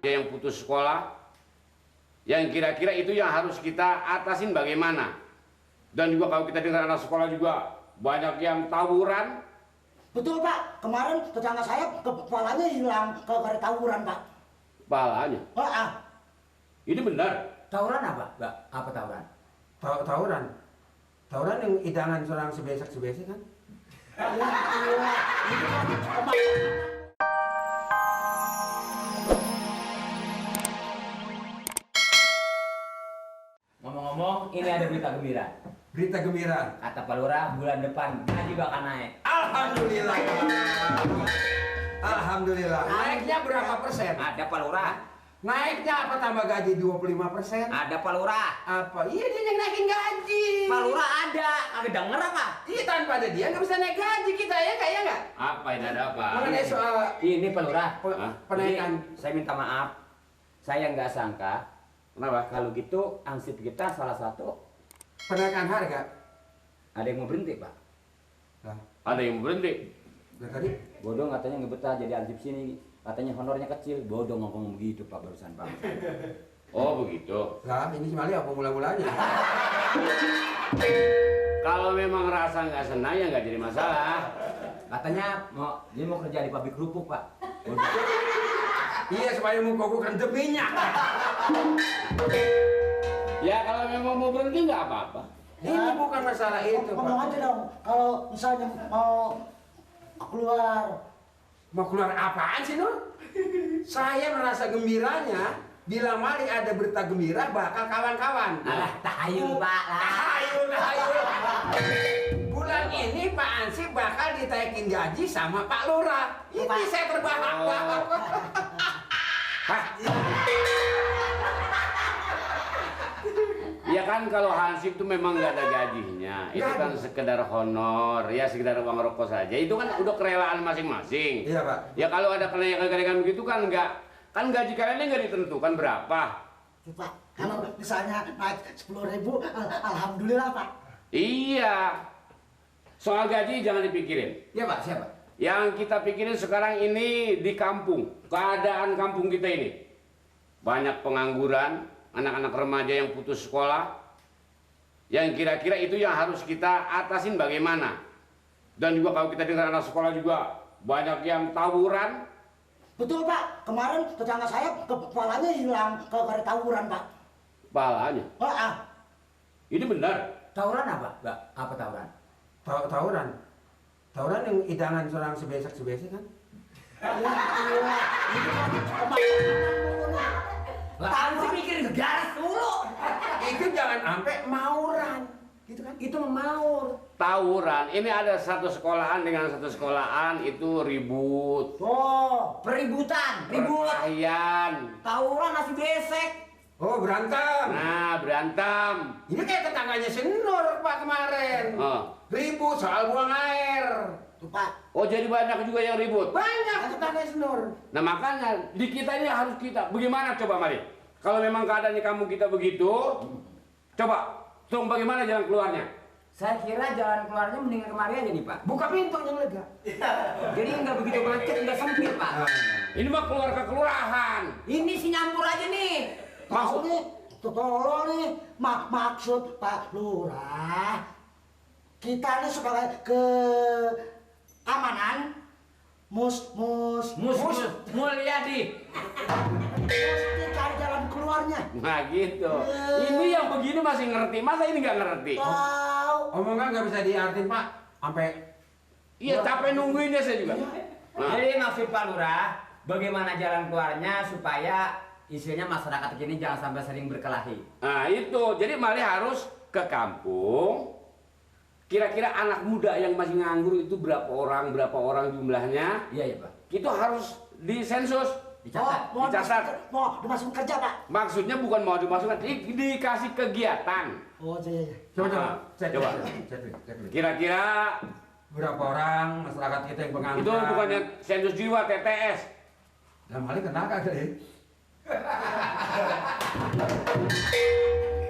remaja yang putus sekolah, yang kira-kira itu yang harus kita atasin bagaimana. Dan juga kalau kita dengar anak sekolah juga banyak yang tawuran. Betul Pak, kemarin tetangga saya kepalanya hilang gara-gara tawuran Pak. Kepalanya? Ini benar? Tawuran apa? Enggak, apa tawuran? Tawuran? Tawuran yang idangan seorang sebesek-sebesek kan? Ngomong-ngomong, ini ada berita gembira. Berita gembira. Kata Pak Lurah, bulan depan gaji bakal naik. Alhamdulillah. Alhamdulillah. Naiknya berapa persen? Ada Pak Lurah. Naiknya apa tambah gaji 25%? Ada Pak Lurah. Apa? Iya dia yang naikin gaji. Pak Lurah ada. Kagak denger apa? Iya tanpa ada dia nggak bisa naik gaji kita ya kayak nggak? Apa ini ada apa? Mengenai soal Ini Pak Lurah. penaikan. Ini, saya minta maaf. Saya nggak sangka. Kenapa? Kalau gitu ansip kita salah satu Penaikan harga. ada yang mau berhenti Pak. Nah, Ada yang berhenti? tadi Bodoh katanya nggak betah jadi ansip sini. Katanya honornya kecil. Bodoh ngomong begitu Pak barusan Pak. Oh begitu. lah ini Mali apa mula-mulanya? Kalau memang rasa nggak senang ya nggak jadi masalah. Katanya dia mau kerja di pabrik kerupuk Pak. Bodoh. Iya supaya mengukuhkan deminya. Ya kalau memang mau berhenti nggak apa-apa. Ini bukan masalah itu, Ngomong Pak. aja dong, kalau misalnya mau keluar. Mau keluar apaan sih, Nur? Saya merasa gembiranya bila Mali ada berita gembira bakal kawan-kawan. Alah, tahayul Pak lah. Tahayul. Bulan ini Pak Ansip bakal ditaikin gaji sama Pak Lurah. Ini saya terbahak-bahak. Hah? Ya kan kalau Hansip itu memang nggak ada gajinya, itu kan sekedar honor, ya sekedar uang rokok saja. Itu kan udah kerelaan masing-masing. Iya Pak. Ya kalau ada kenaikan begitu kan kan gaji kalian nggak ditentukan berapa. Pak, kalau misalnya naik 10.000, alhamdulillah Pak. Iya. Soal gaji jangan dipikirin. Iya Pak, siapa? Yang kita pikirin sekarang ini di kampung, keadaan kampung kita ini. Banyak pengangguran, anak-anak remaja yang putus sekolah, yang kira-kira itu yang harus kita atasin bagaimana. Dan juga kalau kita dengar anak sekolah juga banyak yang tawuran. Betul Pak, kemarin tetangga saya kepalanya hilang gara-gara tawuran Pak. Kepalanya. Ini benar? Tawuran apa? Enggak, apa tawuran? Tawuran. Tawuran yang idangan seorang sebesek-sebesek kan? Tahu sih mikirin garis dulu. Itu jangan sampai mauran. Gitu kan? Itu memaur. Tawuran. Ini ada satu sekolahan dengan satu sekolahan itu ribut. Oh, Peributan, ribut. Perkelahian. Tawuran nasi besek. Oh berantem. Nah, berantem. Ini kayak tetangganya si Nur Pak kemarin. Oh. Ribut soal buang air. tuh Pak. Oh, jadi banyak juga yang ribut. Banyak tetangganya si Nur. Nah makanya di kita ini harus kita bagaimana coba mari. Kalau memang keadaannya kamu kita begitu, coba tolong bagaimana jalan keluarnya? Saya kira jalan keluarnya mendingan kemari aja nih Pak. Buka pintu yang lega. Jadi nggak begitu macet, nggak sempit Pak. Ini mah keluar ke kelurahan. Ini si nyampur aja nih. Maksud nih, tolong nih, maksud Pak Lurah, kita nih sebagai keamanan, mus Mulyadi. mesti cari jalan keluarnya. Nah gitu. Ini yang begini masih ngerti, masa ini nggak ngerti? Tahu. Omongan nggak bisa diartin Pak. Sampai Iya capek nungguinnya saya juga. Nah, Jadi maksud Pak Lurah, bagaimana jalan keluarnya supaya isinya masyarakat ini jangan sampai sering berkelahi. nah itu, jadi Mali harus ke kampung. Kira-kira anak muda yang masih nganggur itu berapa orang jumlahnya? Iya ya Pak. Itu harus disensus. Dicatat. Mau Dicatat. mau dimasukin kerja Pak. Maksudnya bukan mau dimasukkan, dikasih kegiatan. Oh iya. coba. Coba. Kira-kira Berapa orang masyarakat kita yang pengangguran? itu bukannya sensus jiwa TTS. Dalam hal ini kena kagak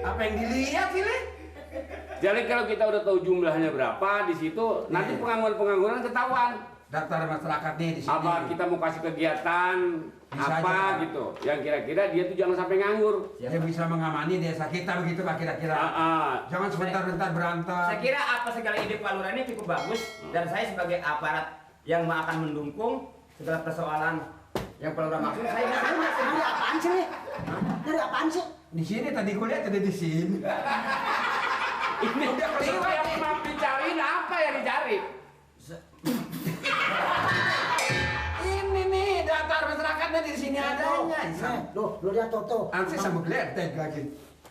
Apa yang dilihat sih, Le? Jadi kalau kita udah tahu jumlahnya berapa di situ, nanti pengangguran ketahuan. daftar masyarakatnya di sini. Apa kita mau kasih kegiatan Bisa apa aja, Pak. gitu yang kira-kira dia tuh jangan sampai nganggur. Dia bisa mengamani desa kita begitu Pak kira-kira. Jangan sebentar-bentar berantem. Saya kira apa segala ide Pak Lurah ini cukup bagus dan saya sebagai aparat yang akan mendukung segala persoalan yang Pak Lurah maksud saya Dari apaan sih nih? Dari apaan sih? Di sini tadi kuliah ada di sini. Ini udah kelihatan yang mau dicariin apa yang dicari? Ini nih daftar masyarakatnya di sini adanya. Loh, lo lihat tuh. Ansi sama gledek lagi.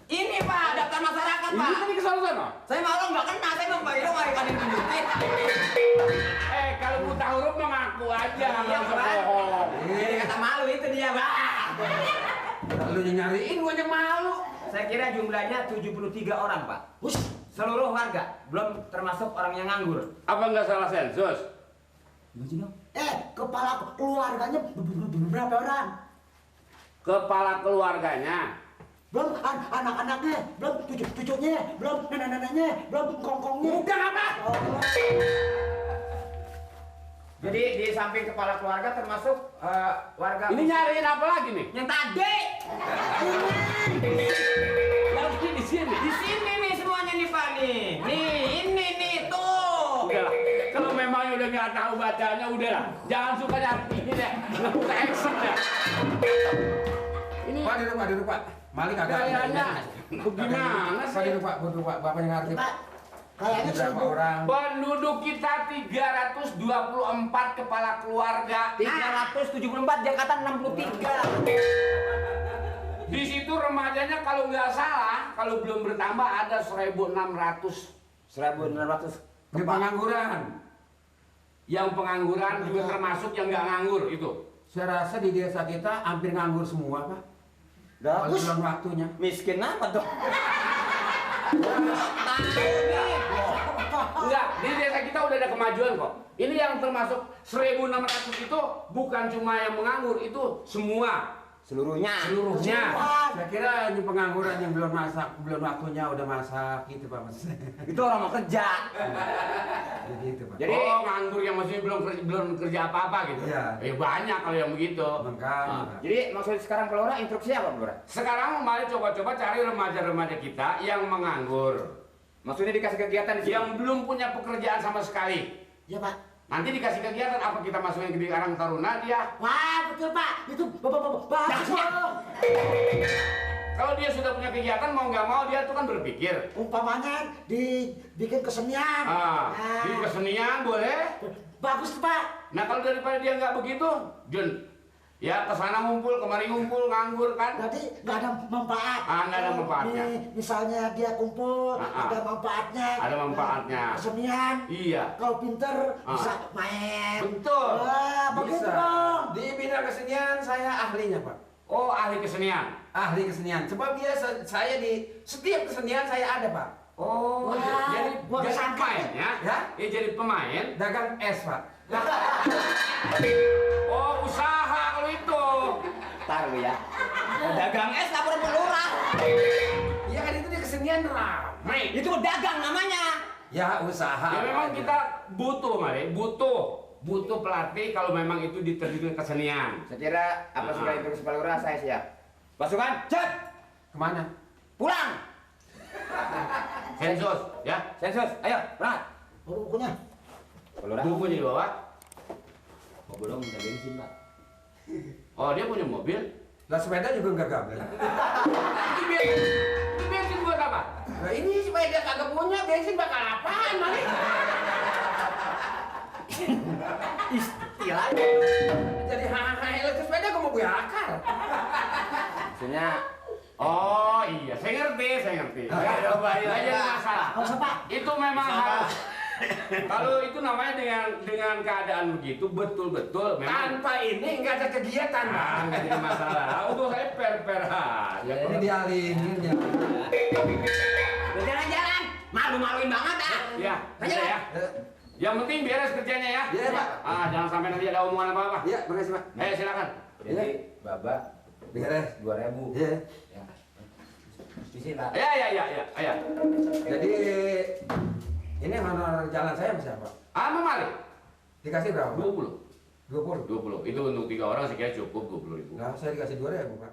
ini Pak daftar masyarakat Ini Pak. tadi ke sana. Saya malu nggak kena, saya membayar dong hari kali tunjukin. Kalau buta huruf mah ngaku aja, Iya, nggak usah Pak. bohong. Jadi kata malu itu dia Pak. Lu nyariin gua yang malu. Saya kira jumlahnya 73 orang Pak. Bus, Seluruh warga, belum termasuk orang yang nganggur. Apa nggak salah sensus? kepala keluarganya berapa orang? Kepala keluarganya. Belum anak-anaknya, belum cucu-cucunya, belum nenek-neneknya, belum kongkongnya. Udah apa? Oh, Jadi di samping kepala keluarga termasuk warga. Ini nyariin apa lagi nih? Yang tadi. Lagi di sini. Di sini nih semuanya nih Pak nih. Nih ini nih tuh. Udahlah, kalau memang udah nggak tahu bacanya, udahlah. Jangan suka nyari ini deh, nggak suka action deh. Ini Pak duduk Pak. Malik agak. kayaknya bagaimana Pak sih? duduk Pak. Bapak yang ngerti. Pak, kayaknya Berapa seribu. orang? Penduduk kita 324 kepala keluarga. 374 Jakarta 63. Di situ remajanya kalau nggak salah, kalau belum bertambah ada 1.600. 1600. Ini pengangguran. Yang pengangguran juga termasuk yang nggak nganggur itu. Saya rasa di desa kita hampir nganggur semua Pak. Bagus. Belum waktunya. Miskin apa tuh? Enggak, di desa kita udah ada kemajuan kok. Ini yang termasuk 1.600 itu bukan cuma yang menganggur, itu semua. Seluruhnya. Seluruhnya. Saya kira ini pengangguran yang belum masak, belum waktunya udah masak gitu Pak Mas. Itu orang mau kerja. Jadi itu Pak. Jadi- Oh, nganggur yang masih belum kerja apa-apa gitu. Iya. Banyak kalau yang begitu. Makanya, Ah. Pak. Jadi maksud sekarang Pak Lurah instruksi apa Pak Lurah? Sekarang mari coba-coba cari remaja-remaja kita yang menganggur, Maksudnya dikasih kegiatan di sini. yang belum punya pekerjaan sama sekali. Ya Pak. Nanti dikasih kegiatan apa kita masukin ke Karang Taruna dia. Wah, betul Pak. Itu bagus. Kalau dia sudah punya kegiatan mau nggak mau dia tuh kan berpikir. Umpamanya dibikin kesenian. Di kesenian boleh. Bagus Pak. Nah kalau daripada dia nggak begitu, Jun, ya kesana ngumpul, kemari ngumpul, nganggur kan? Berarti nggak ada manfaat. Nggak ada manfaatnya. Misalnya dia kumpul, Ah. ada manfaatnya. Ada manfaatnya. Kesenian. Iya. Kalau pinter Ah. bisa main. Betul. Wah, begitu Bisa. dong. Di bidang kesenian saya ahlinya Pak. Oh ahli kesenian. Ahli kesenian. Sebab saya di setiap kesenian saya ada Pak. Oh, Wah, jadi gua kesangka. pemain ya? Ya. Jadi pemain. Dagang es Pak. Oh usaha kalau itu. Ntar lu ya. Dagang es lapor Pak Lurah. Iya kan itu di kesenian ramai. Itu dagang namanya. Ya usaha. Ya memang kita butuh, Mari, butuh pelatih kalau memang itu diterjun ke kesenian. Saya kira apa segala instruksi Pak Lurah saya siap. Pasukan, cet, Kemana? pulang. Sensus, ya. Sensus, ayo, berangkat. Bukunya. Pak Lurah. Bukunya dibawa. Mau belum minta bensin, Pak. Oh dia punya mobil. Lah sepeda juga enggak gabel. Ini bensin buat apa? Nah ini supaya dia kagak punya bensin bakal apaan Mari? Istilahnya. Jadi hahaha elektrik sepeda kamu gue akar. Maksudnya Oh iya, saya ngerti. Ya, coba aja masalah. Nggak usah Pak. Itu memang harus. Kalau itu namanya dengan keadaan begitu betul-betul memang. Tanpa ini nggak ada kegiatan Pak. Nggak jadi masalah. Untuk saya per aja. Ini dialingin ya. jalan-jalan, malu-maluin banget ah. Ya, bisa ya. Yang penting beres kerjanya ya. Iya, Pak. Jangan sampai nanti ada omongan apa-apa. Iya, makasih Pak. Silakan. Jadi babak Beres. 2.000. Iya. Ya. Disita. Ya. Jadi ini honor jalan saya sama siapa? Mari. Dikasih berapa? Pak? 20. 20. 20. Itu untuk 3 orang saya kira cukup 20.000. Nah, saya dikasih 2.000, Pak.